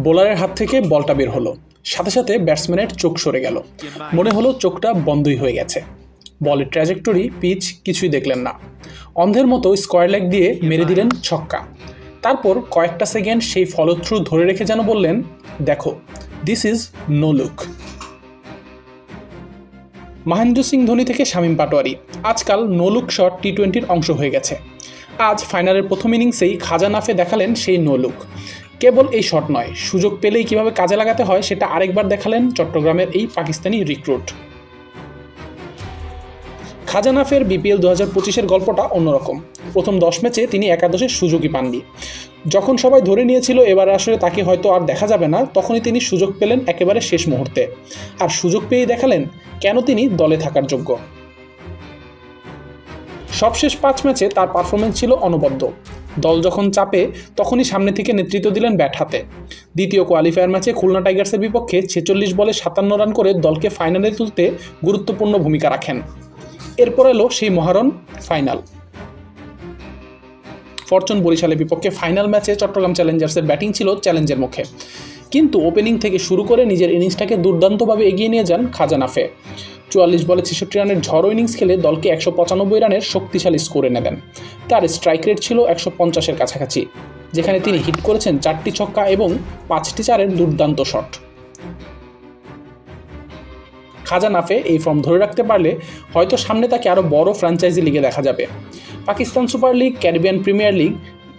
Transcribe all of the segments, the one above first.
বোলারের হাত থেকে বলটা বের হলো, সাথে সাথে ব্যাটসম্যানের চোখ সরে গেল। মনে হলো চোখটা বন্ধই হয়ে গেছে। বলের ট্র্যাজেক্টরি, পিচ কিছুই দেখলেন না। অন্ধের মতো স্কোয়ার লেগ দিয়ে মেরে দিলেন ছক্কা। তারপর কয়েকটা সেকেন্ড সেই ফলো থ্রু ধরে রেখে যেন বললেন, দেখো, this is no look. Mahendra Singh Dhoni থেকে শামীম পাটোয়ারি, আজকাল নো লুক শট টি-20-র অংশ হয়ে গেছে। আজ ফাইনালের প্রথম ইনিংসেই খাজা নাফে দেখালেন সেই নো লুক। কেবল এই শট নয়, সুযোগ পেলেই কিভাবে কাজে লাগাতে হয় সেটা আরেকবার দেখালেন চট্টগ্রামের এই পাকিস্তানি রিক্রুট। খাজা নাফের বিপিএল 2025-এর গল্পটা অন্যরকম। প্রথম 10 ম্যাচে তিনি একাদশের সুযোগই পাননি। যখন সবাই ধরে নিয়েছিল এবার আসলে তাকে হয়তো আর দেখা যাবে না, তখনই তিনি সুযোগ পেলেন একেবারে শেষ মুহূর্তে। আর সুযোগ পেয়েই দেখালেন কেন তিনি দলে থাকার যোগ্য। সবশেষ 5 ম্যাচে তার পারফরমেন্স ছিল অনবদ্য। দল যখন চাপে তখনই সামনে থেকে নেতৃত্ব দিলেন ব্যাট হাতে। দ্বিতীয় কোয়ালিফায়ার ম্যাচে খুলনা টাইগার্সের বিপক্ষে 46 বলে 57 রান করে দলকে ফাইনালে তুলতে গুরুত্বপূর্ণ ভূমিকা রাখেন। এরপর এলো সেই মহারণ ফাইনাল। ফরচুন বরিশালের বিপক্ষে ফাইনাল ম্যাচে চট্টগ্রাম চ্যালেঞ্জার্সের ব্যাটিং ছিল চ্যালেঞ্জের মুখে, কিন্তু ওপেনিং থেকে শুরু করে নিজের ইনিংসটাকে দুর্দান্তভাবে এগিয়ে নিয়ে যান খাজা নাফে। 44 বলে 66 রানের ঝড়ো ইনিংস খেলে দলকে 195 রানের শক্তিশালী স্কোরে নেবেন। তার স্ট্রাইক রেট ছিল 150-এর কাছাকাছি, যেখানে তিনি হিট করেছেন 4টি ছক্কা এবং 5টি চারের দুর্দান্ত শট। খাজা নাফে এই ফর্ম ধরে রাখতে পারলে হয়তো সামনে তাকে আরও বড় ফ্র্যাঞ্চাইজি লিগে দেখা যাবে। Pakistan super league, Caribbean premier league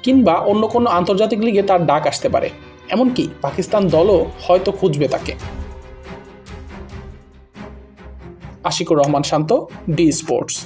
কিংবা অন্য কোনো আন্তর্জাতিক লিগে তার ডাক আসতে পারে। এমনকি পাকিস্তান দলও হয়তো খুঁজবে তাকে। আশিকুর রহমান শান্ত, ডি স্পোর্টস।